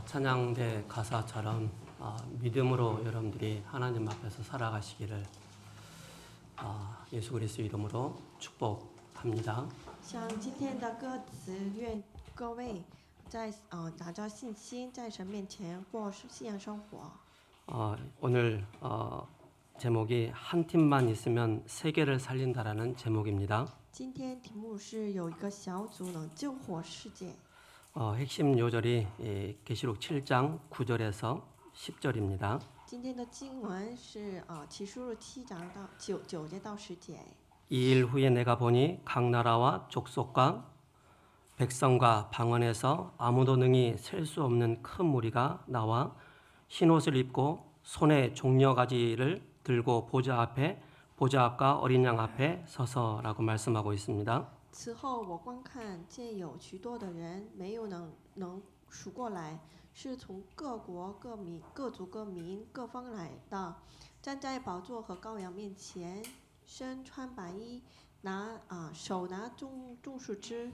찬양대 가사처럼 믿음으로 여러분들이 하나님 앞에서 살아가시기를 예수 그리스도 이름으로 축복합니다. 像今天的歌词，愿各位拿着信心在神面前过信仰生活。 오늘 제목이 한 팀만 있으면 세계를 살린다라는 제목입니다. 今天题目是有一个小组能救活世界。 핵심 요절이 계시록 7장 9절에서 10절입니다. 今天的经文是启示录7章到9节到10节。 2일 후에 내가 보니 각 나라와 족속과 백성과 방언에서 아무도 능히 셀 수 없는 큰 무리가 나와 흰옷을 입고 손에 종려가지를 들고 보좌 앞과 어린 양 앞에 서서라고 말씀하고 있습니다. 此后我观看，见有许多的人，没有能数过来，是从各国各民、各族各民各方来的，站在宝座和羔羊面前，身穿白衣，手拿种树枝。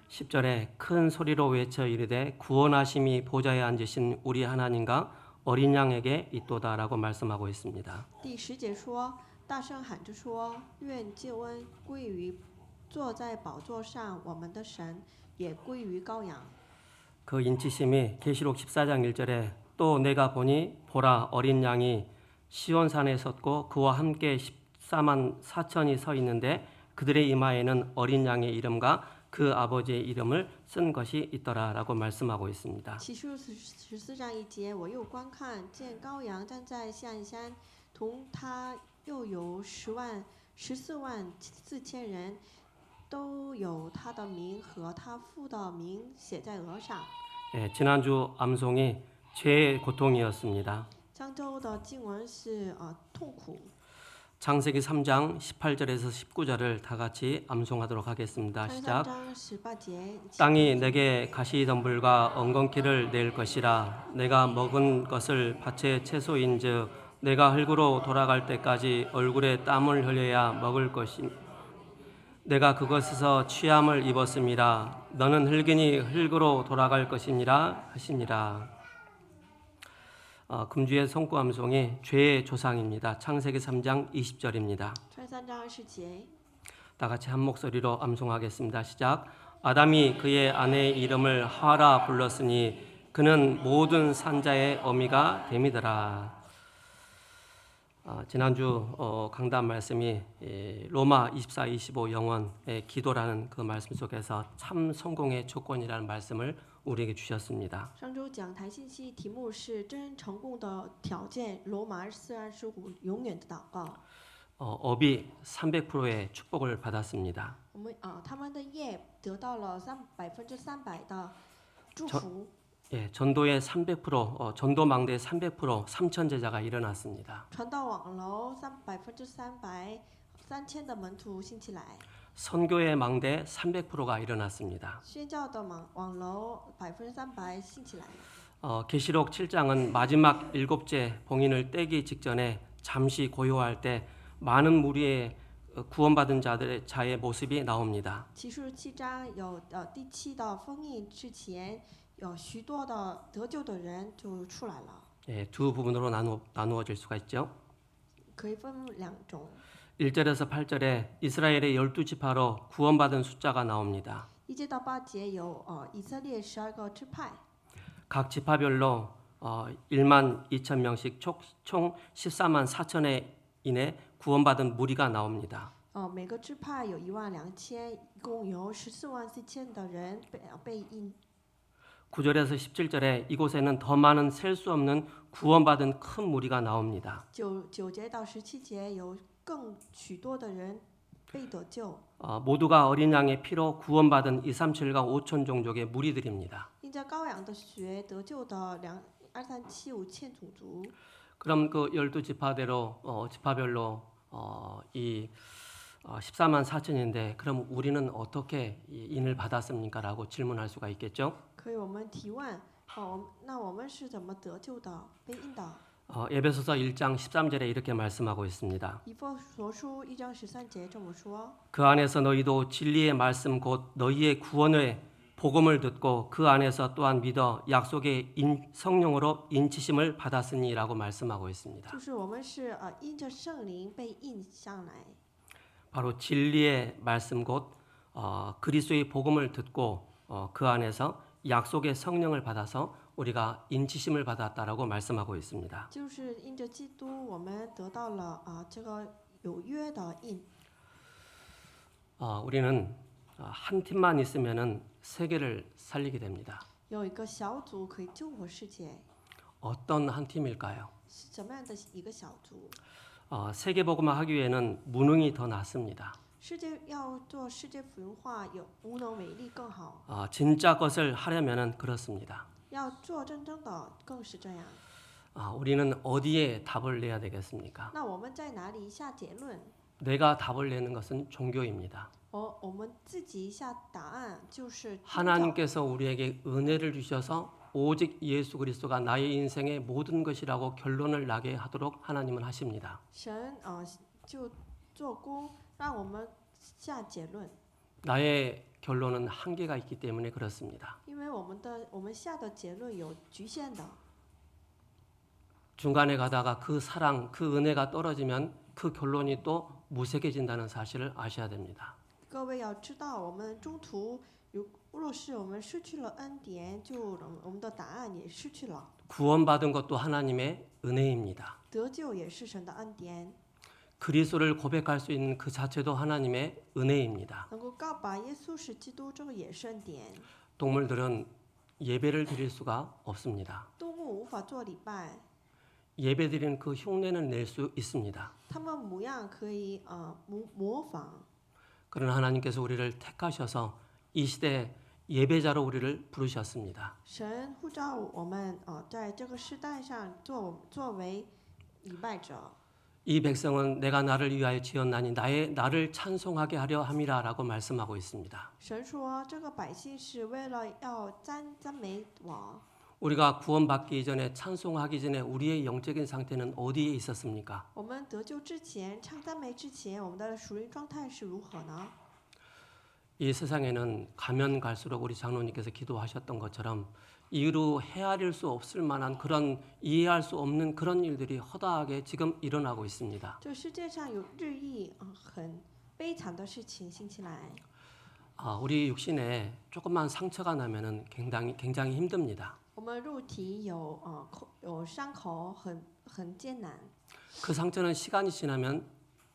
10절에 큰 소리로 외쳐 이르되 구원하심이 보좌에 앉으신 우리 하나님과 어린 양에게 있도다라고 말씀하고 있습니다. 第10节说，大声喊着说，愿救恩归于坐在宝座上我们的神，也归于羔羊。 그 인치심이 계시록 14장 1절에 또 내가 보니 보라 어린 양이 시온산에 섰고 그와 함께 14만 4천이 서 있는데 그들의 이마에는 어린 양의 이름과 그 아버지의 이름을 쓴 것이 있더라라고 말씀하고 있습니다. 启示录14章1节，我又观看，见羔羊站在象山，同他又有14万4千人，都有他的名和他父的名写在额上。 지난주 암송이 죄의 고통이었습니다. 上周的经文是痛苦。 창세기 3장 18절에서 19절을 다 같이 암송하도록 하겠습니다. 시작. 3장 18节， 땅이 내게 가시덤불과 엉겅퀴를 낼 것이라. 내가 먹은 것을 밭의 채소인즉 내가 흙으로 돌아갈 때까지 얼굴에 땀을 흘려야 먹을 것이. 내가 그것에서 취함을 입었음이라. 너는 흙이니 흙으로 돌아갈 것이니라 하시니라. 금주의 성구 암송이 죄의 조상입니다. 창세기 3장 20절입니다. 3章20节， 다 같이 한 목소리로 암송하겠습니다. 시작. 아담이 그의 아내의 이름을 하라 불렀으니 그는 모든 산자의 어미가 됨이더라. 지난주 강단 말씀이 로마 24-25 영원의 기도라는 그 말씀 속에서 참 성공의 조건이라는 말씀을 우리에게 주셨습니다. 上周讲台信息题目是真成功的条件，罗马24-25永远的祷告。 업이 300%의 축복을 받았습니다. 他们的业得到了300%的祝福。 전도의 300%, 전도망대의 300% 3천 제자가 일어났습니다. 传道网楼300%， 3000的门徒兴起来。 선교의 망대 300%가 일어났습니다. 宣教的网楼300%兴起来。 계시록 7장은 마지막 7째 봉인을 떼기 직전에 잠시 고요할 때 많은 무리의 구원받은 자의 모습이 나옵니다. 启示录7章有第7道封印之前，有许多的得救的人就出来了。 두 부분으로 나누어질 수가 있죠. 可以分两种。 1절에서 8절에 이스라엘의 12지파로 구원받은 숫자가 나옵니다. 1节到8节有以色列12个支派， 각 지파별로 1만 2천 명씩 총 14만 4천에 인해 구원받은 무리가 나옵니다. 每个支派有12000，一共有14万4千的人被印。 9절에서 17절에 이곳에는 더 많은 셀 수 없는 구원받은 큰 무리가 나옵니다. 9节到17节有更许多的人被得救。 모두가 어린 양의 피로 구원받은 237과 5천 종족의 무리들입니다. 因着羔羊的血得救的237、5000种族。 그럼 그 12지파대로 지파별로 이 14만 4천인데 그럼 우리는 어떻게 인을 받았습니까?라고 질문할 수가 있겠죠. 可以我们提问，那我们是怎么得救的、被印的？ 에베소서 1장 13절에 이렇게 말씀하고 있습니다. 以弗所书1章13节这么说： 그 안에서 너희도 진리의 말씀 곧 너희의 구원의 복음을 듣고 그 안에서 또한 믿어 약속의 성령으로 인치심을 받았으니라고 말씀하고 있습니다. 就是我们是因着圣灵被印上来， 바로 진리의 말씀 곧 그리스도의 복음을 듣고 그 안에서 약속의 성령을 받아서 우리가 인치심을 받았다라고 말씀하고 있습니다. 就是因着基督，我们得到了这个有约的印。 우리는 한 팀만 있으면은 세계를 살리게 됩니다. 有一个小组可以救活世界， 어떤 한 팀일까요? 是怎么样的一个小组？ 세계 복음화 하기 위해는 무능이 더 낫습니다. 世界要做世界福音化，有无能为力更好。 진짜 것을 하려면은 그렇습니다. 要做真正的更是这样。 우리는 어디에 답을 내야 되겠습니까? 那我们在哪里下结论？ 내가 답을 내는 것은 종교입니다. 我们自己下答案就是宗教。 하나님께서 우리에게 은혜를 주셔서 오직 예수 그리스도가 나의 인생의 모든 것이라고 결론을 나게 하도록 하나님은 하십니다. 神就做工，让我们下结论。 나의 결론은 한계가 있기 때문에 그렇습니다. 因为我们下的结论有局限的。 중간에 가다가 그 사랑, 그 은혜가 떨어지면 그 결론이 또 무색해진다는 사실을 아셔야 됩니다. 各位要知道，我们中途若是我们失去了恩典，我们的答案也失去了。 구원받은 것도 하나님의 은혜입니다. 得救也是神的恩典， 그리스도를 고백할 수 있는 그 자체도 하나님의 은혜입니다. 能够告白耶稣是基督，这个也是恩典。 동물들은 예배를 드릴 수가 없습니다. 动物无法做礼拜， 예배드리는 그 흉내는 낼 수 있습니다. 它们模样可以模仿。 그러나 하나님께서 우리를 택하셔서 이 시대 예배자로 우리를 부르셨습니다. 神呼召我们在这个时代上作为礼拜者。 이 백성은 내가 나를 위하여 지었나니 나를 찬송하게 하려 함이라라고 말씀하고 있습니다. 神说，这个百姓是为了要赞美我。 우리가 구원받기 이전에 찬송하기 전에 우리의 영적인 상태는 어디에 있었습니까? 我们得救之前，唱赞美之前，我们的属灵状态是如何呢？ 이 세상에는 가면 갈수록 우리 장로님께서 기도하셨던 것처럼 이루 헤아릴 수 없을 만한 그런 이해할 수 없는 그런 일들이 허다하게 지금 일어나고 있습니다. 这世界上有日益很悲惨的事情兴起来。 우리 육신에 조금만 상처가 나면은 굉장히 힘듭니다. 我们肉体有伤口，很艰难。 그 상처는 시간이 지나면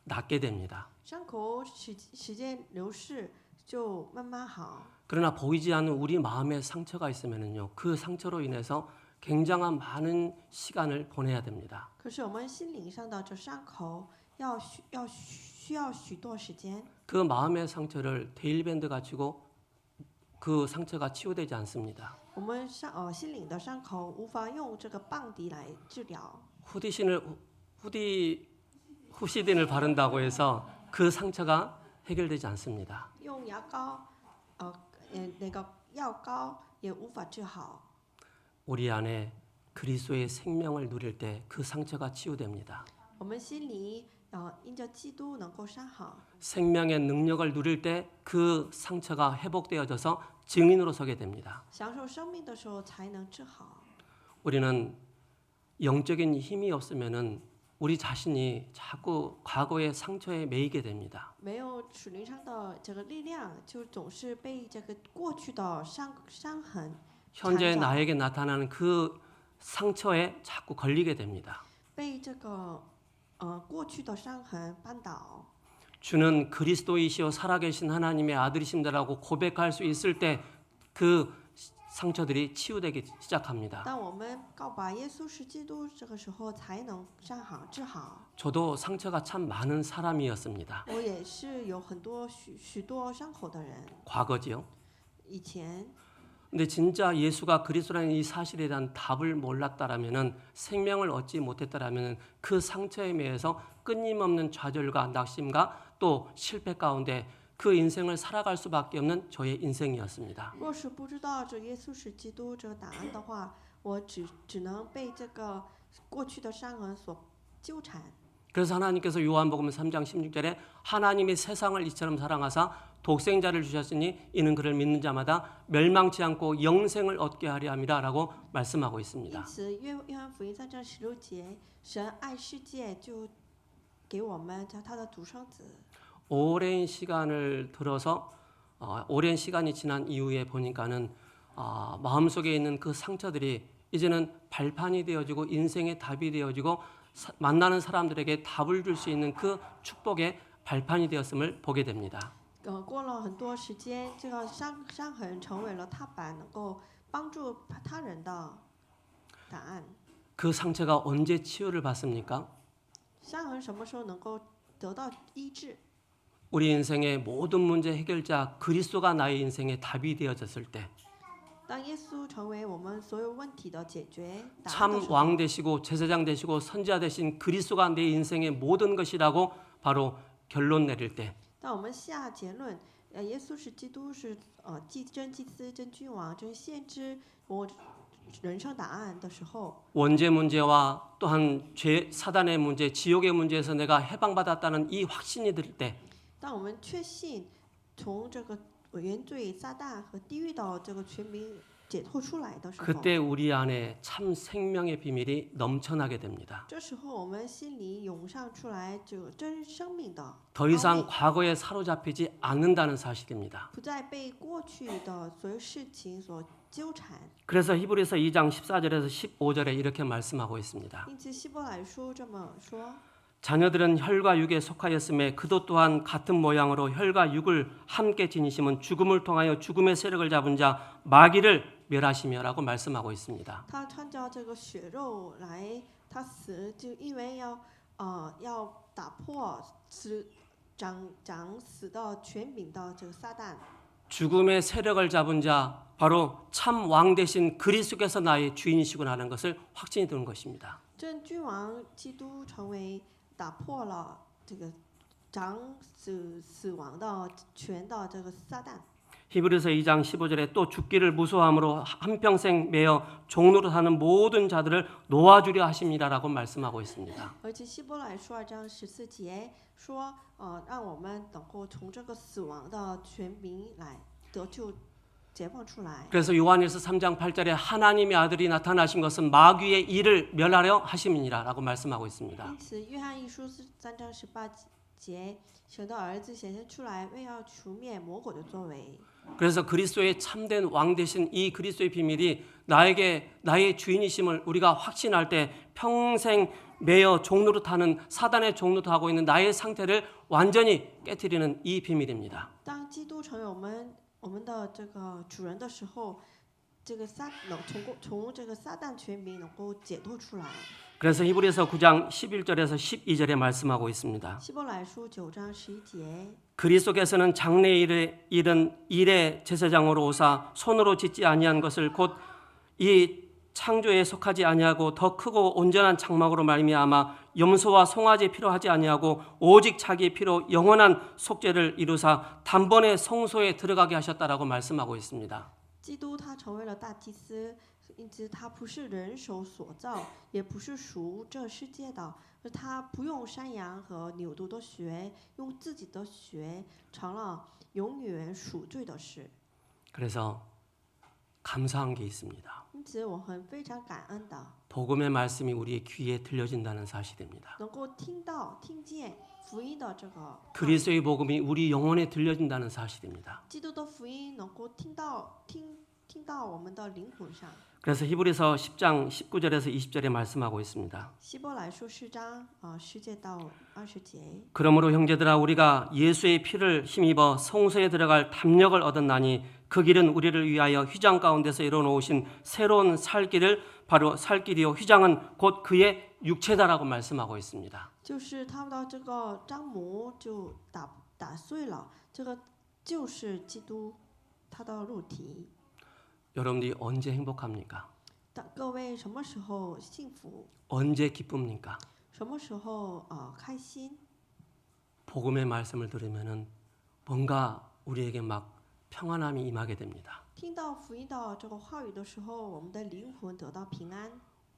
낫게 됩니다. 伤口时间流逝就慢慢好。 그러나 보이지 않는 우리 마음에 상처가 있으면은요, 그 상처로 인해서 굉장한 많은 시간을 보내야 됩니다. 可是我们心灵上的这伤口需要许多时间。 그 마음의 상처를 데일밴드 가지고 그 상처가 치유되지 않습니다. 我们心灵的伤口无法用这个棒底来治疗。 후시딘을 바른다고 해서 그 상처가 해결되지 않습니다. 用牙膏，那个药膏也无法治好。 우리 안에 그리스도의 생명을 누릴 때 그 상처가 치유됩니다. 我们心里因着基督能够伤好， 생명의 능력을 누릴 때 그 상처가 회복되어져서 증인으로 서게 됩니다. 享受生命的时候才能治好。 우리는 영적인 힘이 없으면은 우리 자신이 자꾸 과거의 상처에 매이게 됩니다. 没有属灵上的这个力量，就总是被这个过去的伤痕 현재 나에게 나타나는 그 상처에 자꾸 걸리게 됩니다. 被这个过去的伤痕绊倒。 주는 그리스도이시오 살아계신 하나님의 아들이신다라고 고백할 수 있을 때 그 상처들이 치유되기 시작합니다. 当我们告白耶稣是基督，这个时候才能伤好治好。 저도 상처가 참 많은 사람이었습니다. 我也是有很多许多伤口的人， 과거지요. 以前。 근데 진짜 예수가 그리스도라는 이 사실에 대한 답을 몰랐다라면은 생명을 얻지 못했다라면은 그 상처에 매여서 끊임없는 좌절과 낙심과 또 실패 가운데 그 인생을 살아갈 수밖에 없는 저의 인생이었습니다. 若是不知道这耶稣是基督这个答案的话，我只能被这个过去的伤痕所纠缠。 그래서 하나님께서 요한복음 3장 16절에 하나님이 세상을 이처럼 사랑하사 독생자를 주셨으니 이는 그를 믿는 자마다 멸망치 않고 영생을 얻게 하려 함이라라고 말씀하고 因 있습니다. 此，约翰福音3章16节，神爱世界，就给我们他的独生子。 오랜 시간을 들어서 오랜 시간이 지난 이후에 보니까는 마음속에 있는 그 상처들이 이제는 발판이 되어지고 인생의 답이 되어지고 만나는 사람들에게 답을 줄 수 있는 그 축복의 발판이 되었음을 보게 됩니다. 过了很多时间，这个伤痕成为了踏板，能够帮助他人的答案。 그 상처가 언제 치유를 받습니까? 伤痕什么时候能够得到医治？ 우리 인생의 모든 문제 해결자 그리스도가 나의 인생의 답이 되어졌을 때 当耶稣成为我们所有问题的解决答案的 참 时候， 왕 되시고 제사장 되시고 선지자 되신 그리스도가 내 인생의 모든 것이라고 바로 결론 내릴 때 当我们下结论，耶稣是基督，是真祭司、真君王、真先知，我人生答案的时候， 원죄 문제와 또한 죄 사단의 문제, 지옥의 문제에서 내가 해방받았다는 이 확신이 들 때 当我们确信从这个原罪、撒旦和地狱的这个全民解脱出来的时候， 그때 우리 안에 참 생명의 비밀이 넘쳐나게 됩니다. 这时候我们心里涌上出来这个真生命的 더 이상 과거에 사로잡히지 않는다는 사실입니다. 不再被过去的所有事情所纠缠。 그래서 히브리서 2장 14절에서 15절에 이렇게 말씀하고 있습니다. 因此希伯来书这么说。 자녀들은 혈과 육에 속하였음에 그도 또한 같은 모양으로 혈과 육을 함께 지니심은 죽음을 통하여 죽음의 세력을 잡은 자 마귀를 멸하시며라고 말씀하고 있습니다. 他穿着这个血肉来，他死就因为要打破长死的权柄的这个撒旦。 죽음의 세력을 잡은 자 바로 참 왕 되신 그리스도께서 나의 주인이시구나 하는 것을 확신이 드는 것입니다. 真君王基督成为打破了这个死亡的权的这个撒旦。 히브리서 2장 15절에 또 죽기를 무소함으로 한평생 매여 종로로 사는 모든 자들을 놓아주려 하십니다라고 말씀하고 있습니다. 而且希伯来书2章14节说，让我们能够从这个死亡的权柄来得救。 解放出来。 그래서 요한일서 3장 8절에 하나님의 아들이 나타나신 것은 마귀의 일을 멸하려 하심이니라라고 말씀하고 있습니다. 因此，约翰一书3章18节，神的儿子显现出来，为要除灭魔鬼的作为。 그래서 그리스도의 참된 왕 되신 이 그리스도의 비밀이 나의 주인이심을 우리가 확신할 때 평생 매여 종노릇하는 사단의 종노릇하고 있는 나의 상태를 완전히 깨트리는 이 비밀입니다. 当基督成为我们的这个主人的时候，这个从这个撒旦权柄能够解脱出来。 그래서 히브리서 9장 11절에서 12절에 말씀하고 있습니다. 希伯来书9章11节， 그리스도께서는 장래일에 이른 일의 제사장으로 오사 손으로 짓지 아니한 것을 곧 이 창조에 속하지 아니하고 더 크고 온전한 장막으로 말미암아 염소와 송아지 필요하지 아니하고 오직 자기 피로 영원한 속죄를 이루사 단번에 성소에 들어가게 하셨다라고 말씀하고 있습니다. 基督他成为了大祭司，因此他不是人手所造，也不是属这世界的，而他不用山羊和牛犊的血，用自己的血成了永远赎罪的事。 그래서 감사한 게 있습니다. 因此我非常感恩的， 복음의 말씀이 우리의 귀에 들려진다는 사실입니다. 能够听见福音的这个 그리스도의 복음이 우리 영혼에 들려진다는 사실입니다. 基督的福音能够听到我们的灵魂上。 그래서 히브리서 10장 19절에서 20절에 말씀하고 있습니다. 希伯来书4章10节到20节。 그러므로 형제들아 우리가 예수의 피를 힘입어 성소에 들어갈 담력을 얻었나니 그 길은 우리를 위하여 휘장 가운데서 이뤄놓으신 새로운 살 길이요 휘장은 곧 그의 육체다라고 말씀하고 있습니다. 就是他们的这个帐幕就打碎了，这个就是基督他的肉体。 여러분들이 언제 행복합니까? 各位什么时候幸福？ 언제 기쁩니까? 什么时候开心？ 복음의 말씀을 들으면은 뭔가 우리에게 막 평안함이 임하게 됩니다. 听到福音的这个话语的时候，我们的灵魂得到平安。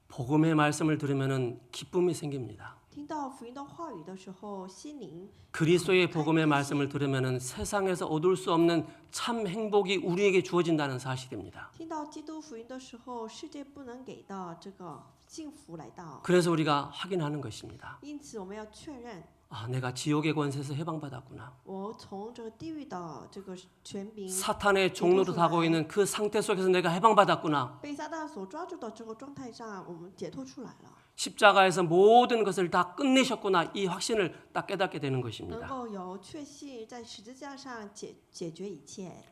복음의 말씀을 들으면은 기쁨이 생깁니다. 听到福音的话语的时候，心灵 그리스도의 복음의 말씀을 들으면은 세상에서 얻을 수 없는 참 행복이 우리에게 주어진다는 사실입니다. 听到基督福音的时候，世界不能给的这个幸福来到。 그래서 우리가 확인하는 것입니다. 因此，我们要确认， 아, 내가 지옥의 권세에서 해방받았구나. 我从这个地狱的这个权柄 사탄의 종로로 타고 있는 그 상태 속에서 내가 해방받았구나. 被撒旦所抓住的这个状态上，我们解脱出来了， 십자가에서 모든 것을 다 끝내셨구나. 이 확신을 딱 깨닫게 되는 能 것입니다. 够有确信在十字架上解决一切。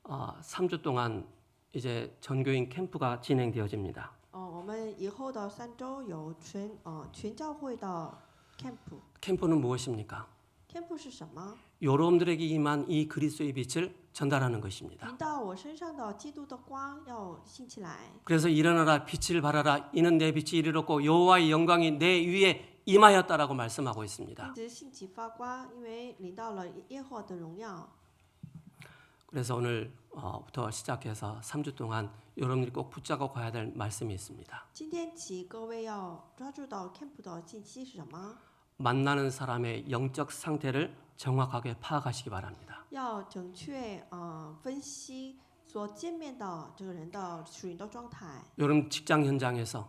3주 동안 이제 전교인 캠프가 진행되어집니다. 我们以后的3周有全教会的 camp。 캠프는 무엇입니까? camp 是什么？ 여러분들에게 임한 이 그리스도의 빛을 전달하는 것입니다. 临到我身上的基督的光要兴起来。 그래서 일어나라 빛을 발하라 이는 내 빛이 이르렀고 여호와의 영광이 내 위에 임하였다라고 말씀하고 있습니다. 一直兴起发光，因为临到了耶和华的荣耀。 그래서 오늘부터 시작해서 3주 동안 여러분들이 꼭 붙잡고 가야 될 말씀이 있습니다. 今天起，各位要抓住到 camp 的信息是什么？ 만나는 사람의 영적 상태를 정확하게 파악하시기 바랍니다. 要准确分析所见面的这个人的属灵的状态， 여러분 직장 현장에서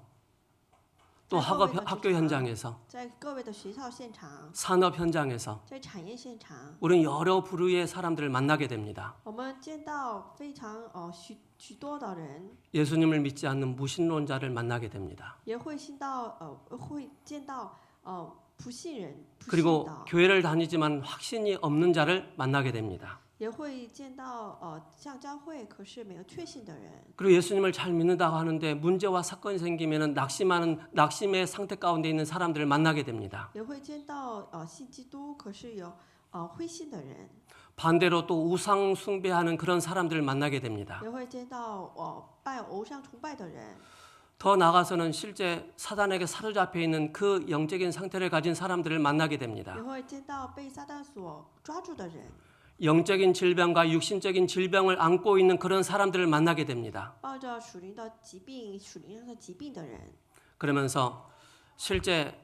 또 학교 현장에서 在各位的学校现场， 산업 현장에서 在产业现场， 우리는 여러 부류의 사람들을 만나게 됩니다. 我们见到非常许多的人， 예수님을 믿지 않는 무신론자를 만나게 됩니다. 也会会见到不信人、不信 그리고 的， 교회를 다니지만 확신이 없는 자를 만나게 됩니다. 也会见到上教会可是没有确信的人， 그리고 예수님을 잘 믿는다고 하는데 문제와 사건이 생기면은 낙심의 상태 가운데 있는 사람들을 만나게 됩니다. 也会见到信基督可是有灰心的人， 반대로 또 우상 숭배하는 그런 사람들을 만나게 됩니다. 也会见到拜偶像崇拜的人， 더 나아가서는 실제 사단에게 사로잡혀 있는 그 영적인 상태를 가진 사람들을 만나게 됩니다. 也会见到被撒旦所抓住的人， 영적인 질병과 육신적인 질병을 안고 있는 그런 사람들을 만나게 됩니다. 抱着属灵的疾病、属灵上的疾病的人， 그러면서 실제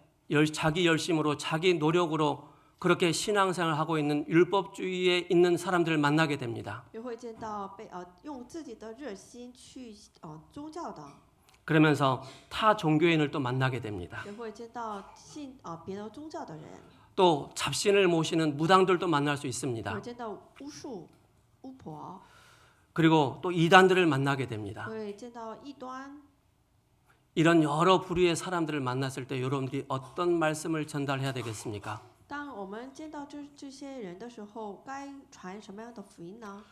자기 열심으로 자기 노력으로 그렇게 신앙생활을 하고 있는 율법주의에 있는 사람들을 만나게 됩니다. 也会见到用自己的热心去宗教的， 그러면서 타 종교인을 또 만나게 됩니다. 也会见到信别的宗教的人， 또 잡신을 모시는 무당들도 만날 수 也 있습니다. 会见到巫术、巫婆， 그리고 또 이단들을 만나게 됩니다. 会见到异端。 이런 여러 부류의 사람들을 만났을 때 여러분들이 어떤 말씀을 전달해야 되겠습니까? 当我们见到这些人的时候，该传什么样的福音呢？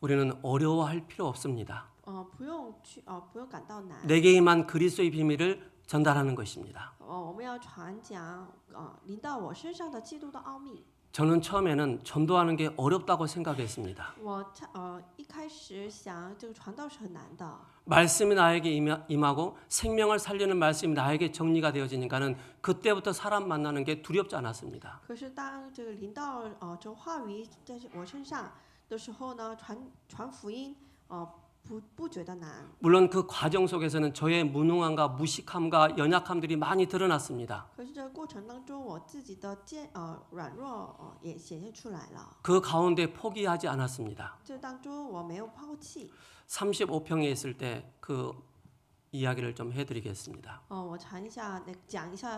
우리는 어려워할 필요 없습니다. 不用感到难。 내게 임한 그리스도의 비밀을 전달하는 것입니다. 我们要传讲临到我身上的基督的奥秘。 저는 처음에는 전도하는 게 어렵다고 생각했습니다. 我一开始想这个传道是很难的， 말씀이 나에게 임하고 생명을 살리는 말씀이 나에게 정리가 되어지니까는 그때부터 사람 만나는 게 두렵지 않았습니다. 可是当这个临到这个话语在我身上的时候呢，传福音不觉得难。 물론 그 과정 속에서는 저의 무능함과 무식함과 연약함들이 많이 드러났습니다. 可是这个过程当中，我自己的软弱也显现出来了。 그 가운데 포기하지 않았습니다. 这当中我没有抛弃。 35평에 있을 때 그 이야기를 좀 해드리겠습니다. 我讲一下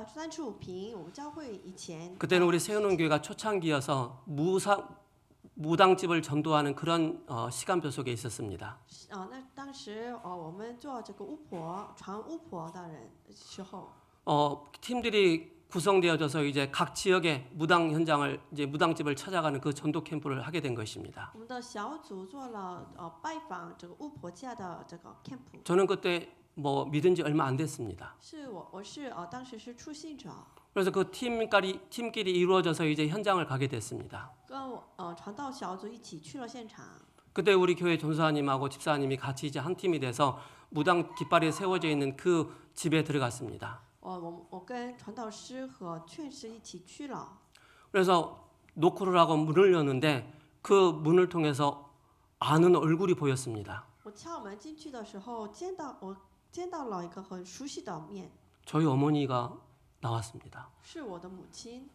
35平我们教会以前。 그때는 우리 세우는 교회가 초창기여서 무당집을 전도하는 그런 시간표 속에 있었습니다. 那当时我们做这个传巫婆的人时候， 팀들이 구성되어져서 이제 각 지역의 무당 현장을 이제 무당집을 찾아가는 그 전도 캠프를 하게 된 것입니다. 我们的小组做了拜访这个巫婆家的这个 camp。 저는 그때 뭐 믿은 지 얼마 안 됐습니다. 是我是当时是初信者， 그래서 그 팀끼리 이루어져서 이제 현장을 가게 됐습니다. 跟传道小组一起去了现场。 그때 우리 교회 전사님하고 집사님이 같이 이제 한 팀이 돼서 무당 깃발이 세워져 있는 그 집에 들어갔습니다. 我跟传道师和劝师一起去了。 그래서 노크를 하고 문을 여는데 그 문을 통해서 아는 얼굴이 보였습니다. 我敲门进去的时候，见到了一个很熟悉的面， 저희 어머니가 나왔습니다. 是我的母亲。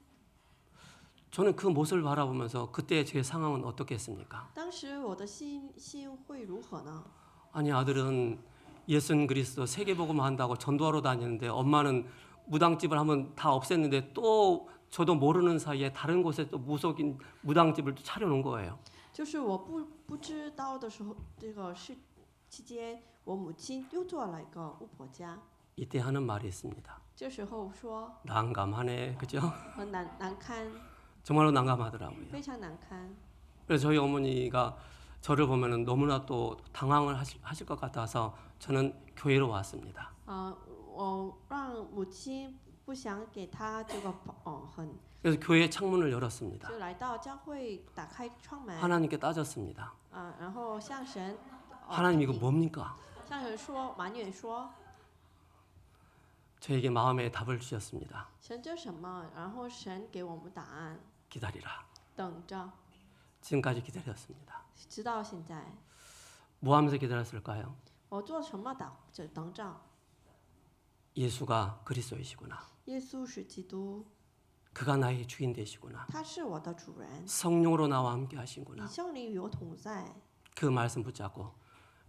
저는 그 모습을 바라보면서 그때 제 상황은 어떻겠습니까? 当时我的心会如何呢？ 아니 아들은 예수 그리스도 세계복음 한다고 전도하러 다니는데 엄마는 무당집을 한번 다 없앴는데 또 저도 모르는 사이에 다른 곳에 또 무속인 무당집을 또 차려놓은 거예요. 就是我不知道的时候，这个是期间，我母亲又做了一个巫婆家。 이때 하는 말이 있습니다. 这时候说 난감하네, 그죠? 很难堪， 정말로 난감하더라고요. 非常难堪。 그래서 저희 어머니가 저를 보면은 너무나 또 당황을 하실 것 같아서 저는 교회로 왔습니다. 我让母亲不想给她这个很， 그래서 교회 창문을 열었습니다. 就来到教会打开窗门， 하나님께 따졌습니다. 然后向神， 하나님 이거 뭡니까? 向神说埋怨说， 저에게 마음의 답을 주셨습니다. 神这什么？然后神给我们答案， 기다리라. 等着， 지금까지 기다렸습니다. 直到现在， 뭐 하면서 기다렸을까요? 我做什么等着？ 예수가 그리스도이시구나. 耶稣是基督， 그가 나의 주인 되시구나. 他是我的主人， 성령으로 나와 함께 以 하시구나. 圣灵与我同在。 그 말씀 붙잡고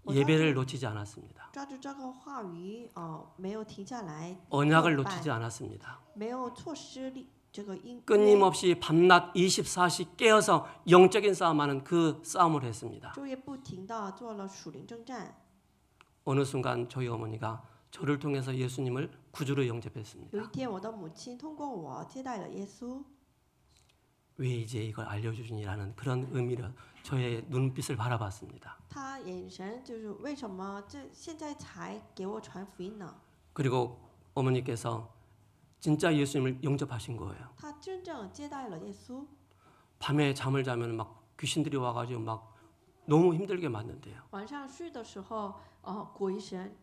뭐 예배를 놓치지 않았습니다. 抓住这个话语，没有停下来， 언약을 敬拜 놓치지 않았습니다. 没有错失这个应 끊임없이 밤낮 24시 깨어서 영적인 싸움하는 그 싸움을 했습니다. 昼夜不停的做了属灵征战。 어느 순간 저희 어머니가 저를 통해서 예수님을 구주로 영접했습니다. 有一天，我的母亲通过我接待了耶稣， 왜 이제 이걸 알려주니라는 그런 의미로 저의 눈빛을 바라봤습니다. 他眼神就是为什么现在才给我传福音呢？ 그리고 어머니께서 진짜 예수님을 영접하신 거예요. 他真正接待了耶稣。 밤에 잠을 자면 막 귀신들이 와가지고 막 너무 힘들게 만든대요. 晚上睡的时候，鬼神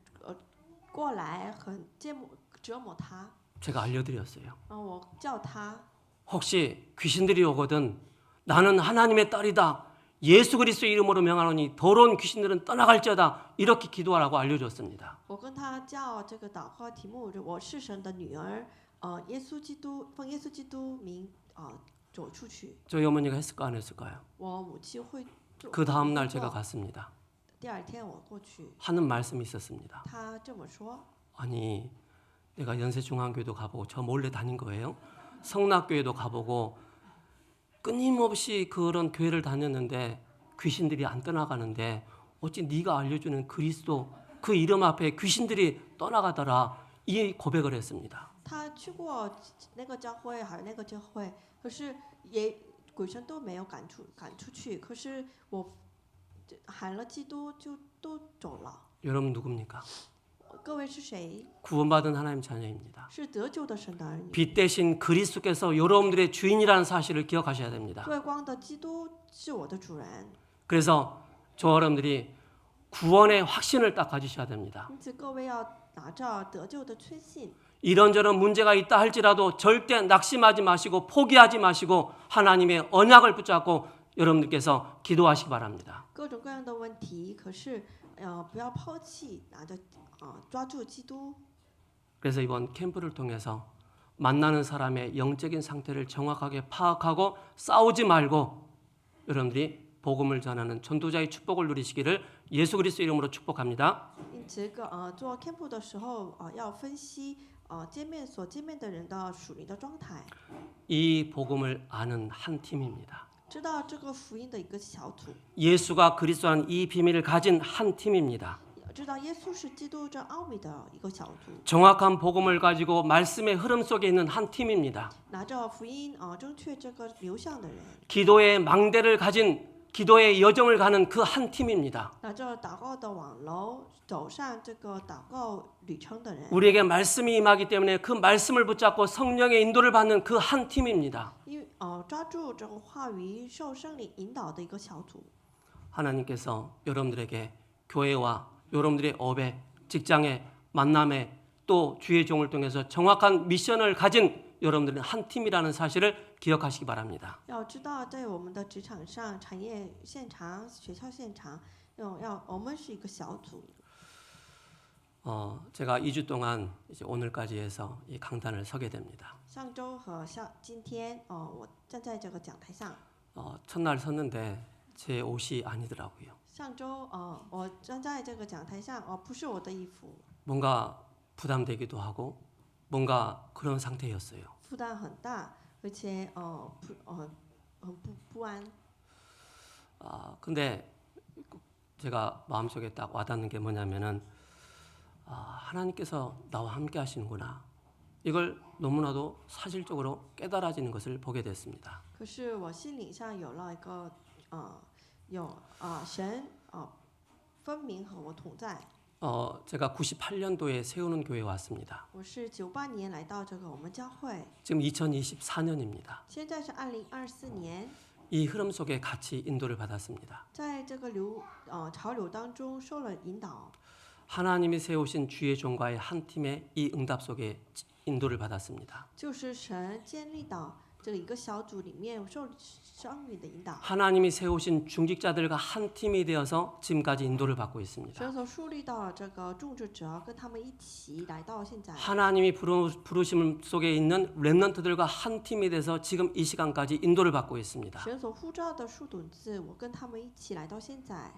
过来很折磨他， 제가 알려드렸어요. 我叫他， 혹시 귀신들이 오거든 나는 하나님의 딸이다. 예수 그리스도 이름으로 명하노니 더러운 귀신들은 떠나갈지어다. 이렇게 기도하라고 알려줬습니다. 我跟他叫这个祷告题目，我是神的女儿，耶稣基督奉耶稣基督名走出去。 저희 어머니가 했을까 안 했을까요? 我母亲会做。 그 다음 날 제가 갔습니다. 第二天我过去， 하는 말씀이 있었습니다. 他这么说， 아니 내가 연세중앙교회도 가보고 저 몰래 다닌 거예요. 성락교회도 가보고 끊임없이 그런 교회를 다녔는데 귀신들이 안 떠나가는데 어찌 네가 알려주는 그리스도 그 이름 앞에 귀신들이 떠나가더라. 이 고백을 했습니다. 他去过那个教会，还有那个教会，可是鬼神都没有赶出去，可是我喊了基督就都走了。 여러분 누굽니까? 各位是谁？ 구원받은 하나님 자녀입니다. 是得救的神的儿女。 빛 대신 그리스도께서 여러분들의 주인이라는 사실을 기억하셔야 됩니다. 辉光的基督是我的主人， 그래서 저 여러분들이 구원의 확신을 딱 가지셔야 됩니다. 因此各位要拿着得救的确信。 이런저런 문제가 있다 할지라도 절대 낙심하지 마시고 포기하지 마시고 하나님의 언약을 붙잡고 여러분들께서 기도하시기 바랍니다. 各种各样的问题，可是不要抛弃，拿着抓住基督。 그래서 이번 캠프를 통해서 만나는 사람의 영적인 상태를 정확하게 파악하고 싸우지 말고 여러분들이 복음을 전하는 전도자의 축복을 누리시기를 예수 그리스도 이름으로 축복합니다. 因此做 camp 的时候要分析所见面的人的属灵的状态， 이 복음을 아는 한 팀입니다. 知道这个福音的一个小组， 예수가 그리스도라는 이 비밀을 가진 한 팀입니다. 知道耶稣是基督这奥秘的一个小组， 정확한 복음을 가지고 말씀의 흐름 속에 있는 한 팀입니다. 拿着福音正确这个流向的人， 기도의 망대를 가진 기도의 여정을 가는 그 한 팀입니다. 拿着祷告的网楼走上这个祷告旅程的人， 우리에게 말씀이 임하기 때문에 그 말씀을 붙잡고 성령의 인도를 받는 그 한 팀입니다. 因为抓住这个话语受圣灵引导的一个小组。 하나님께서 여러분들에게 교회와 여러분들의 업에 직장에 만남에 또 주의 종을 통해서 정확한 미션을 가진 여러분들은 한 팀이라는 사실을 기억하시기 바랍니다. 要知道，在我们的职场上、产业现场、学校现场，我们是一个小组。 제가 2주 동안 이제 오늘까지 해서 이 강단을 서게 됩니다. 上周和今天，我站在这个讲台上。 첫날 섰는데 제 옷이 아니더라고요. 上周，我站在这个讲台上，不是我的衣服， 뭔가 부담되기도 하고 뭔가 그런 상태였어요. 负担很大，而且很不安。 근데 제가 마음속에 딱 와닿는 게 뭐냐면은 하나님께서 나와 함께 하시는구나. 이걸 너무나도 사실적으로 깨달아지는 것을 보게 됐습니다. 可是我心理上有了一个，神分明和我同在。 제가 98년도에 세우는 교회에 왔습니다. 我是98年来到这个我们教会， 지금 2024년입니다. 现在是2024年， 이 흐름 속에 같이 인도를 받았습니다. 在这个潮流当中受了引导。 하나님이 세우신 주의 종과의 한 팀의 이 응답 속에 인도를 받았습니다. 就是神建立到这个一个小组里面受圣灵的引导。 하나님이 세우신 중직자들과 한 팀이 되어서 지금까지 인도를 받고 있습니다. 神所树立到这个种植者，跟他们一起来到现在。 하나님이 부르심 속에 있는 렘넌트들과 한 팀이 돼서 지금 이 시간까지 인도를 받고 있습니다. 神所呼召的树种子，我跟他们一起来到现在。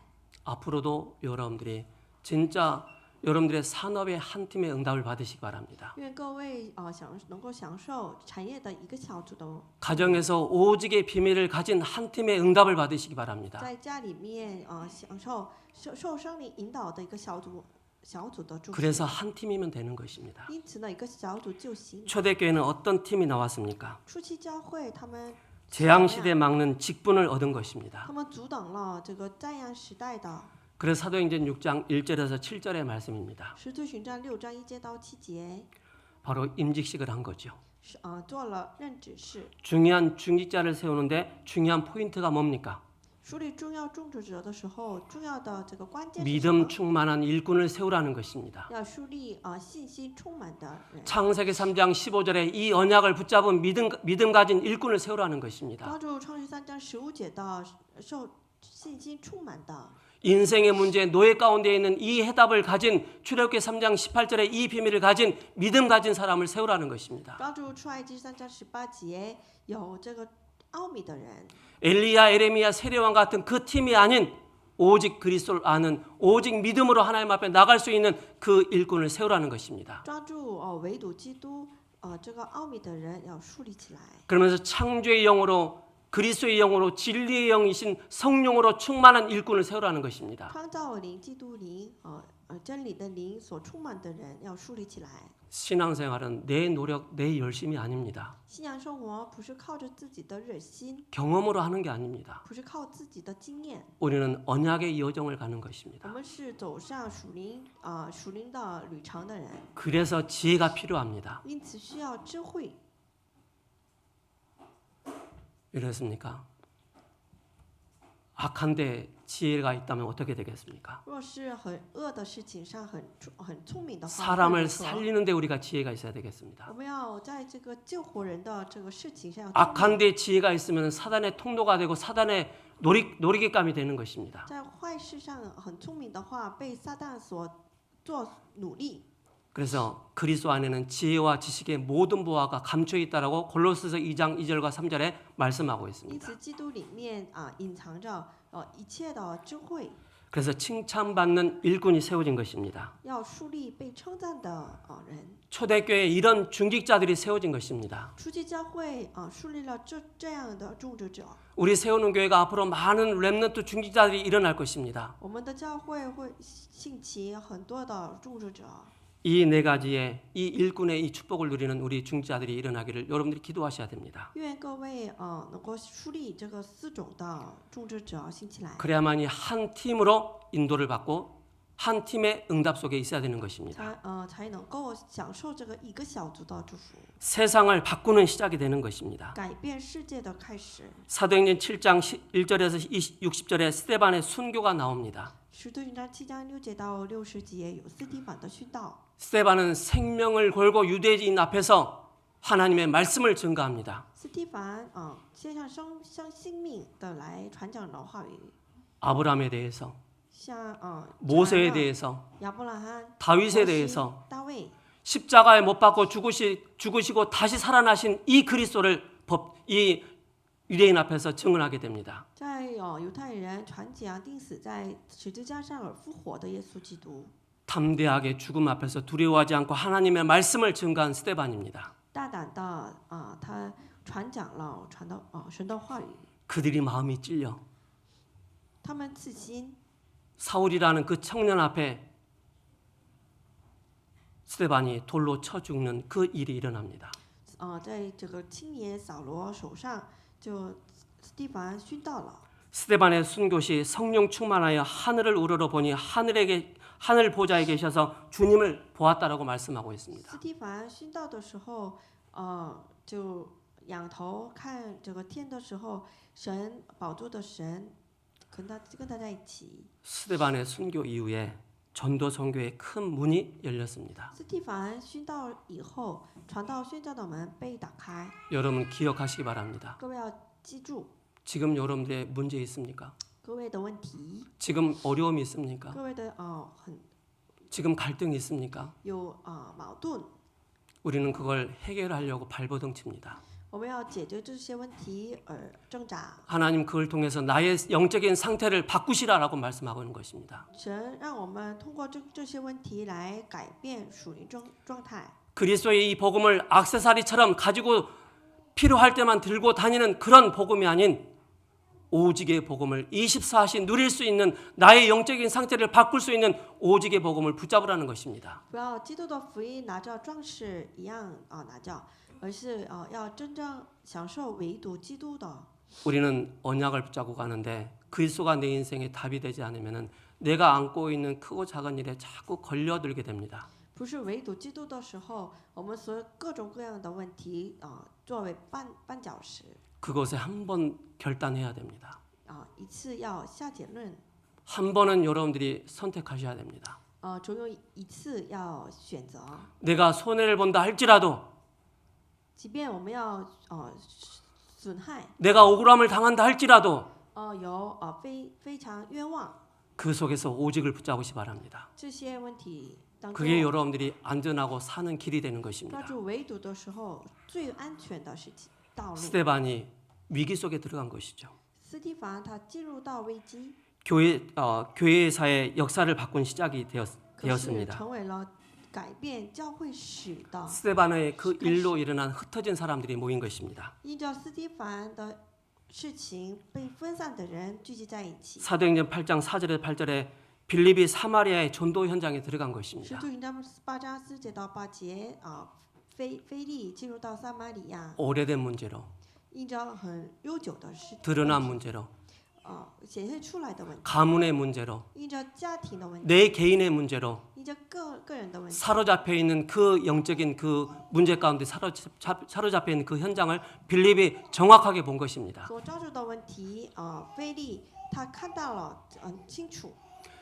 앞으로도 여러분들이 진짜 여러분들의 산업의 한 팀의 응답을 받으시기 바랍니다. 愿各位能够享受产业的一个小组的， 가정에서 오직의 비밀을 가진 한 팀의 응답을 받으시기 바랍니다. 在家里面享受圣灵引导的一个小组的祝福。 그래서 한 팀이면 되는 것입니다. 因此呢，一个小组就行。 초대교회는 어떤 팀이 나왔습니까? 初期教会他们 재앙시대 막는 직분을 얻은 것입니다. 他们阻挡了这个战样时代的。 그래서 사도행전 6장 1절에서 7절의 말씀입니다. 使徒行传6章1节到7节， 바로 임직식을 한 거죠. 做了任旨式， 중요한 중직자를 세우는데 중요한 포인트가 뭡니까? 树立重要种植者的时候，重要的这个关键是什 믿음 么？ 충만한 일꾼을 세우라는 것입니다. 要树立信心充满的人， 창세기 3장 15절에 이 언약을 붙잡은 믿음 가진 일꾼을 세우라는 것입니다. 抓住创世3章15节的受信心充满的。 인생의 문제 노예 가운데 있는 이 해답을 가진 출애굽기 3장 18절에 이 비밀을 가진 믿음 가진 사람을 세우라는 것입니다. 抓住出埃及3章18节有这个奥秘的人， 엘리야, 에레미야, 세례왕 같은 그 팀이 아닌 오직 그리스도를 아는 오직 믿음으로 하나님 앞에 나갈 수 있는 그 일꾼을 세우라는 것입니다. 抓住唯独基督这个奥秘的人要树立起来。 그러면서 창조의 영으로 그리스도의 영으로 진리의 영이신 성령으로 충만한 일꾼을 세우라는 것입니다. 创造灵、基督灵真理的灵所充满的人要树立起来。 신앙생활은 내 노력, 내 열심이 아닙니다. 信仰生活不是靠着自己的热心， 경험으로 하는 게 아닙니다. 不是靠自己的经验， 우리는 언약의 여정을 가는 我 것입니다. 们是走上属灵的旅程的人， 그래서 지혜가 필요합니다. 因此需要智慧。 이렇습니까? 악한데 지혜가 있다면 어떻게 되겠습니까? 若是很恶的事情上很聪明的话， 사람을 会如何 살리는데 우리가 지혜가 있어야 되겠습니다. 我们要在这个救活人的这个事情上要聪明， 악한데 지혜가 있으면 사단의 통로가 되고 사단의 놀이개감이 되는 것입니다. 在坏事上很聪明的话，被撒旦所做努力。 그래서 그리스도 안에는 지혜와 지식의 모든 보화가 감춰 있다라고 골로새서 2장 2절과 3절에 말씀하고 因 있습니다. 此，基督里面隐藏着一切的智慧， 그래서 칭찬받는 일꾼이 세워진 것입니다. 要树立被称赞的人。 초대교회에 이런 중직자들이 세워진 것입니다. 初期教会树立了这样的种植者。 우리 세우는 교회가 앞으로 많은 렘넌트 중직자들이 일어날 것입니다. 我们的教会会兴起很多的种植者。 이 네 가지의 이 일꾼의 이 축복을 누리는 우리 중직자들이 일어나기를 여러분들이 기도하셔야 됩니다. 愿各位能够树立这个4种的种植者兴起来， 그래야만이 한 팀으로 인도를 받고 한 팀의 응답 속에 있어야 되는 것입니다. 才能够享受这个一个小组的祝福， 세상을 바꾸는 시작이 되는 것입니다. 改变世界的开始。 사도행전 7장 1절에서 60절에 스데반의 순교가 나옵니다. 使徒行传7章6节到60节有斯提反的殉道。 스데반은 생명을 걸고 유대인 앞에서 하나님의 말씀을 증거합니다. 斯提凡献上生性命的来传讲的话语， 아브라함에 대해서 像 모세에 대해서, 亚伯拉罕、 다윗에 摩西 대해서 大卫 십자가에 못 박고 죽으시고 다시 살아나신 이 그리스도를 이 유대인 앞에서 증언하게 됩니다. 在犹太人传讲钉死在十字架上而复活的耶稣基督， 담대하게 죽음 앞에서 두려워하지 않고 하나님의 말씀을 증거한 스데반입니다. 大胆的他传讲了神的话语， 그들이 마음이 찔려 他们自心 사울이라는 그 청년 앞에 스데반이 돌로 쳐 죽는 그 일이 일어납니다. 在这个青年扫罗手上，就斯蒂凡殉道了。 스데반의 순교시 성령 충만하여 하늘을 우러러보니 하늘 보좌에 계셔서 주님을 보았다라고 말씀하고 있습니다. 斯蒂凡殉道的时候，就仰头看这个天的时候，神宝座的神跟他在一起。 스데반의 순교 이후에 전도 선교의 큰 문이 열렸습니다. 斯蒂凡殉道以后，传道宣教的门被打开。 여러분 기억하시기 바랍니다. 各位要记住， 지금 여러분들의 문제 있습니까? 各位的问题， 지금 어려움이 있습니까? 各位的很 지금 갈등이 있습니까? 有矛盾， 우리는 그걸 해결하려고 발버둥 칩니다. 我们要解决这些问题而挣扎。 하나님 그걸 통해서 나의 영적인 상태를 바꾸시라라고 말씀하고 있는 것입니다. 神让我们通过这些问题来改变属灵状态。 그리스도의 이 복음을 액세서리처럼 가지고 필요할 때만 들고 다니는 그런 복음이 아닌 오직의 복음을 24시 누릴 수 있는 나의 영적인 상태를 바꿀 수 있는 오직의 복음을 붙잡으라는 것입니다. 不要基督的福音拿着装饰一样拿着，而是要真正享受唯独基督的。 우리는 언약을 붙잡고 가는데 그리스도가 내 인생의 답이 되지 않으면 내가 안고 있는 크고 작은 일에 자꾸 걸려들게 됩니다. 不是唯独基督的时候，我们所有各种各样的问题作为绊脚石 그것에 한 번 결단해야 됩니다. 一次要下结论， 한 번은 여러분들이 선택하셔야 됩니다. 总有一次要选择。 내가 손해를 본다 할지라도 即便我们要损害， 내가 억울함을 당한다 할지라도 有非常冤枉 그 속에서 오직을 붙잡으시 바랍니다. 这些问题当中， 그게 여러분들이 안전하고 사는 길이 되는 抓 것입니다. 住唯独的时候最安全的是道路。 스데반이 위기 속에 들어간 것이죠. 斯蒂凡他进入到危机， 교회사의 역사를 바꾼 시작이 可是 되었습니다. 成为了改变教会史的。 스데반의 그 일로 일어난 흩어진 사람들이 모인 것입니다. 依照斯蒂凡的事情，被分散的人聚集在一起。 사도행전 8장 4절에 8절에 빌립이 사마리아의 전도 현장에 들어간 使 것입니다. 徒行传8章4节到8节腓利进入到撒玛利亚， 오래된 문제로 依照很悠久的事， 드러난 문제로 显现出来的问题， 가문의 문제로 依照家庭的问题， 내 개인의 문제로 依照个人的问题， 사로잡혀 있는 그 영적인 그 문제 가운데 사로잡혀 있는 그 현장을 빌립이 정확하게 본 것입니다. 所抓住的问题，腓利他看到了很清楚。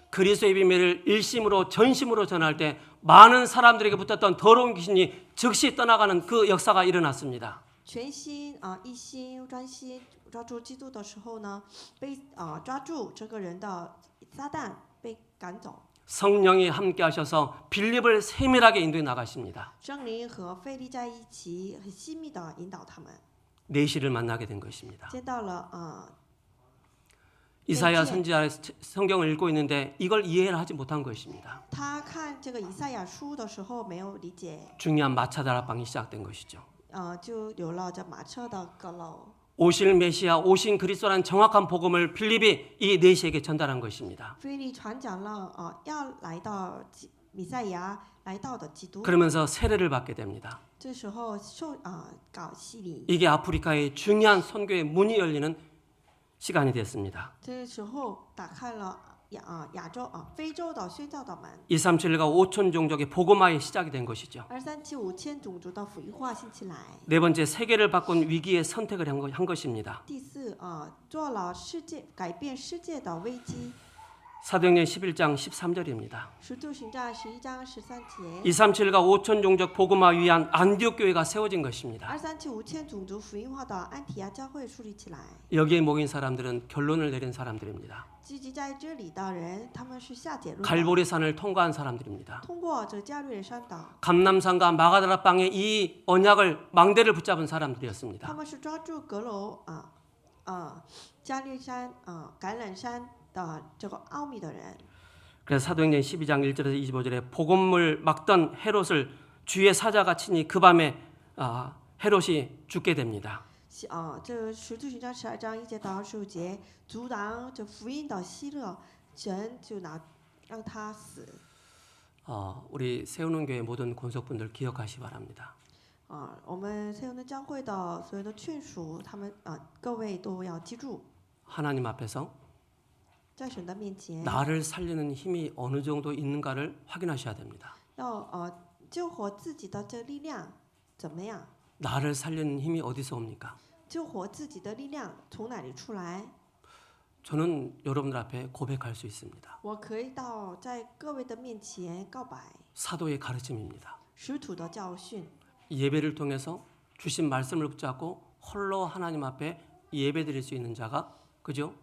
그리스도의 비밀을 일심으로 전심으로 전할 때 많은 사람들에게 붙었던 더러운 귀신이 즉시 떠나가는 그 역사가 일어났습니다. 全心一心专心抓住基督的时候呢，被抓住这个人的撒旦被赶走， 성령이 함께 하셔서 빌립을 세밀하게 인도해 나가십니다. 圣灵和腓利在一起，很细密的引导他们， 내시를 만나게 된 것입니다. 见到了이사야 선지자의 성경을 읽고 있는데 이걸 이해를 하지 못한 것입니다. 他看这个以赛亚书的时候没有理解， 중요한 마차다락방이 시작된 것이죠. 就有了这马车的阁楼。 오실 메시아, 오신 그리스도라는 정확한 복음을 빌립이 이 내시에게 전달한 것입니다. 腓利传讲了要来到弥赛亚来到的基督， 그러면서 세례를 받게 됩니다. 这时候搞洗礼， 이게 아프리카의 중요한 선교의 문이 열리는 시간이 됐습니다. 这时候打开了亚洲非洲的宣教的门。 237과 5천 종족의 복음화의 시작이 된 것이죠. 237,5千种族的福音化兴起来。 네 번째 세계를 바꾼 위기의 선택을 한 것입니다. 第四做了改变世界的危机。 사도행전 11장 13절입니다. 使徒行传11章13节， 237과 5천 종족 복음화 위한 안디옥 교회가 세워진 것입니다. 237 5000种族福音化的安提阿教会树立起来。 여기에 모인 사람들은 결론을 내린 사람들입니다. 聚集在这里的人，他们是下结论的， 갈보리산을 통과한 사람들입니다. 通过这加略山岛， 감남산과 마가다라 땅의 이 언약을 망대를 붙잡은 사람들이었습니다. 他们是抓住阁楼加略山橄榄山的这个奥秘的人。 그래서 사도행전 12장 1절에서 25절에 복음을 막던 헤롯을 주의 사자가 치니 그 밤에 헤롯이 죽게 됩니다. 这使徒行传12章1节到25节，阻挡这福音的希勒，神就让他死。 우리 세우는 교회 모든 권속분들 기억하시 바랍니다. 我们세우는教会的所有的劝属，他们各位都要记住， 하나님 앞에서 在神的面前， 나를 살리는 힘이 어느 정도 있는가를 확인하셔야 됩니다. 要救活自己的这力量怎么样？ 나를 살리는 힘이 어디서 옵니까? 救活自己的力量从哪里出来？ 저는 여러분들 앞에 고백할 수 있습니다. 我可以在各位的面前告白， 사도의 가르침입니다. 使徒的教训， 예배를 통해서 주신 말씀을 붙잡고 홀로 하나님 앞에 예배드릴 수 있는 자가 그죠?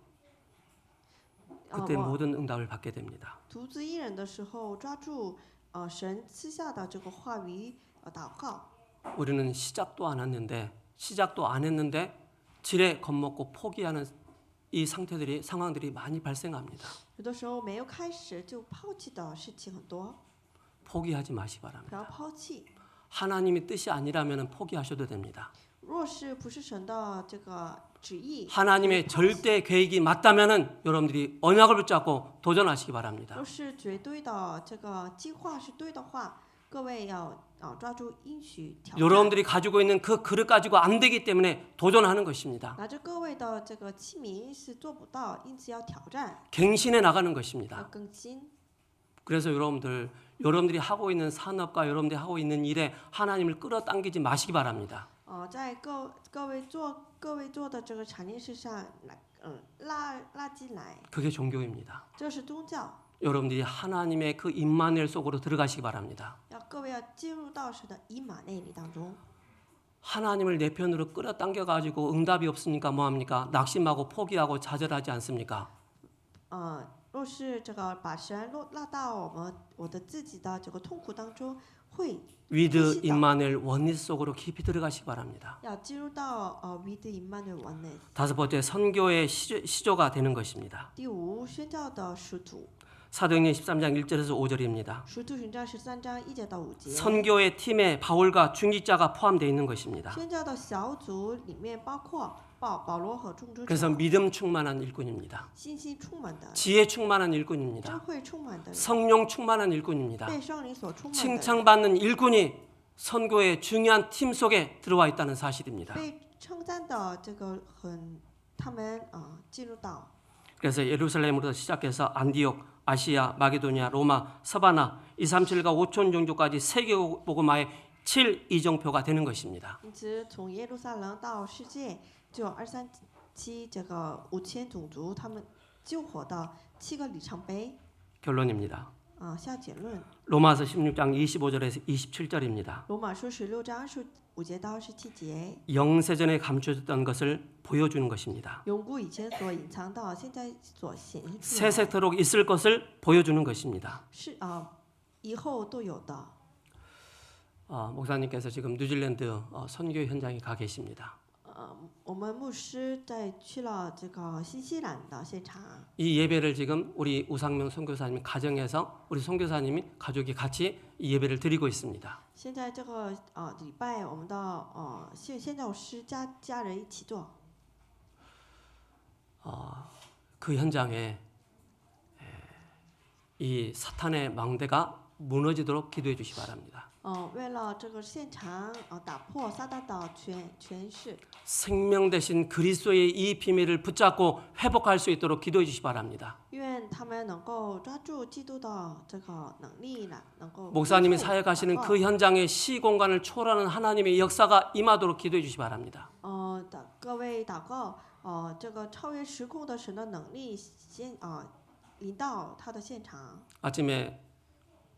그때 我 모든 응답을 받게 됩니다. 独自一人的时候抓住神赐下的这个话语祷告。 우리는 시작도 안 했는데 지레 겁먹고 포기하는 이 상황들이 많이 발생합니다. 有的时候没有开始就抛弃的事情很多， 포기하지 마시 不 바랍니다. 要抛弃。 하나님의 뜻이 아니라면 포기하셔도 됩니다. 若是不是神的这个旨意， 하나님의 절대 계획이 맞다면은 여러분들이 언약을 붙잡고 도전하시기 바랍니다. 若是绝对的这个计划是对的话，各位要抓住应许挑战。 여러분들이 가지고 있는 그 그릇 가지고 안 되기 때문에 도전하는 것입니다. 拿着各位的这个器皿是做不到，因此要挑战， 갱신해 나가는 要 것입니다. 更新。 그래서 여러분들이 하고 있는 산업과 여러분들이 하고 있는 일에 하나님을 끌어당기지 마시기 바랍니다. 在各位做的这个产业事上拉进来， 그게 종교입니다. 这是宗教。 여러분들이 하나님의 그 임마누엘 속으로 들어가시기 바랍니다. 各位要进入到神的以马内里当中。 하나님을 내 편으로 끌어당겨 가지고 응답이 없으니까 뭐 합니까? 낙심하고 포기하고 좌절하지 않습니까? 若是这个把神拉到我的自己的这个痛苦当中，会 위드 임마누엘 원리스 속으로 깊이 들어가시기 바랍니다. 要进入到with Emmanuel oneness。 다섯 번째 선교의 시조가 되는 것입니다. 第五，宣教的使徒， 사도행전 13장 1절에서 5절입니다. 使徒行传13章1节到5节。 선교의 팀에 바울과 중직자가 포함되어 있는 것입니다. 宣教的小组里面包括保罗和众职 그래서 者， 믿음 충만한 일꾼입니다. 信心充满的， 지혜 충만한 智 일꾼입니다. 慧充满的， 성령 충만한 일꾼입니다. 被圣灵所充满的， 칭찬받는 일꾼이 선교의 중요한 팀 속에 들어와 있다는 사실입니다. 被称赞的这个他们进入到 그래서 예루살렘으로 시작해서 안디옥, 아시아, 마게도니아, 로마, 서바나, 237과 5천 종족까지 세계 복음화의 7이정표가 되는 것입니다. 因此从耶路撒冷到世界，就237这个5000种族，他们救活的7个里程碑。 결론입니다. 下结论， 로마서 16장 25절에서 27절입니다. 罗马书16章25节到27节， 영세전에 감춰졌던 것을 보여주는 것입니다. 永固以前所隐藏到现在所显现出来， 세세토록 있을 것을 보여주는 것입니다. 是以后都有的。 목사님께서 지금 뉴질랜드 선교 현장에 가 계십니다. 我们牧师去了这个新西兰的现场。 이 예배를 지금 우리 우상명 선교사님 가정에서 우리 선교사님이 가족이 같이 이 예배를 드리고 있습니다. 现在这个礼拜，我们的宣教师家人一起做。 그 현장에 이 사탄의 망대가 무너지도록 기도해 주시기 바랍니다. 为了这个现场打破撒旦的权势， 생명 대신 그리스도의 이 비밀을 붙잡고 회복할 수 있도록 기도해 주시기 바랍니다. 愿他们能够抓住基督的这个能力呢，能够 목사님이 사역하시는 그 현장의 시공간을 초월하는 하나님의 역사가 임하도록 기도해 주시기 바랍니다. 各位祷告，这个超越时空的神的能力先临到他的现场。 아침에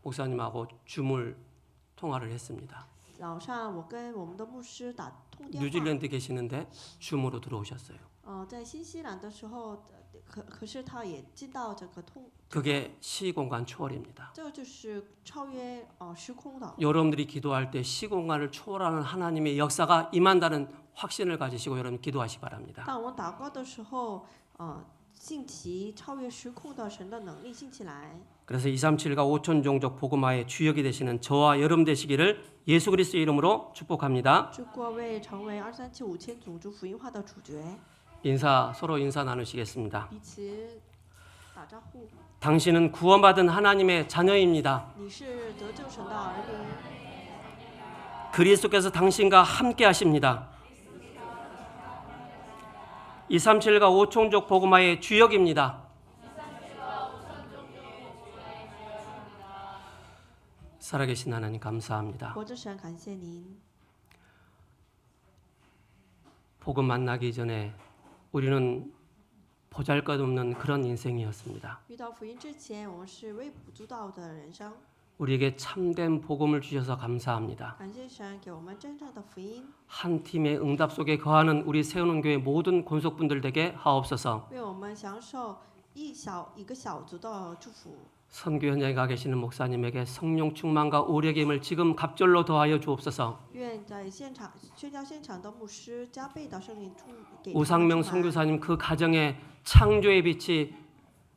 목사님하고 줌을 통화를 했습니다. 早上我跟我们的牧师打通电话， 뉴질랜드 계시는데 줌으로 들어오셨어요. 在新西兰的时候，可是他也进到这个 그게 시공간 초월입니다. 这就是超越时空的。 여러분들이 기도할 때 시공간을 초월하는 하나님의 역사가 임한다는 확신을 가지시고 여러분 기도하시 바랍니다. 当我们祷告的时候，兴起超越时空的神的能力兴起来。 그래서 237과 5천 종족 복음화의 주역이 되시는 저와 여러분 되시기를 예수 그리스도의 이름으로 축복합니다. 祝各位成为237-5000种族福音化的主角， 서로 인사 나누시겠습니다. 彼此打招呼。 당신은 구원받은 하나님의 자녀입니다. 你是得救神的儿女， 그리스도께서 당신과 함께 하십니다. 237과 5총족 복음화의 주역입니다. 살아계신 하나님 감사합니다. 活着神感谢您。 복음 만나기 전에 우리는 보잘것없는 그런 인생이었습니다. 遇到福音之前，我们是微不足道的人生。 우리에게 참된 복음을 주셔서 감사합니다. 感谢神给我们真正的福音， 한 팀의 응답 속에 거하는 우리 세우는 교회 모든 권속분들 되게 하옵소서. 为我们享受一个小族的祝福。 선교 현장에 가 계시는 목사님에게 성령 충만과 오력의 힘을 지금 갑절로 더하여 주옵소서. 愿在现场宣教现场的牧师加倍的圣灵给 우상명 선교사님 그 가정에 창조의 빛이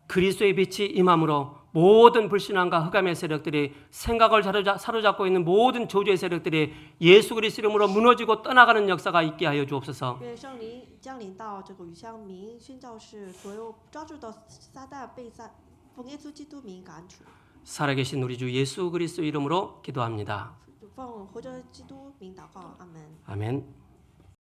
그리스도의 빛이 임함으로 모든 불신앙과 흑암의 세력들이 생각을 사로잡고 있는 모든 저주의 세력들이 예수 그리스도 이름으로 무너지고 떠나가는 역사가 있게 하여 주옵소서. 愿圣灵降临到这个与乡民宣教士，所有抓住的撒旦被奉耶稣基督名赶出。 살아계신 우리 주 예수 그리스도 이름으로 기도합니다. 奉活着基督名祷告，阿门。 아멘.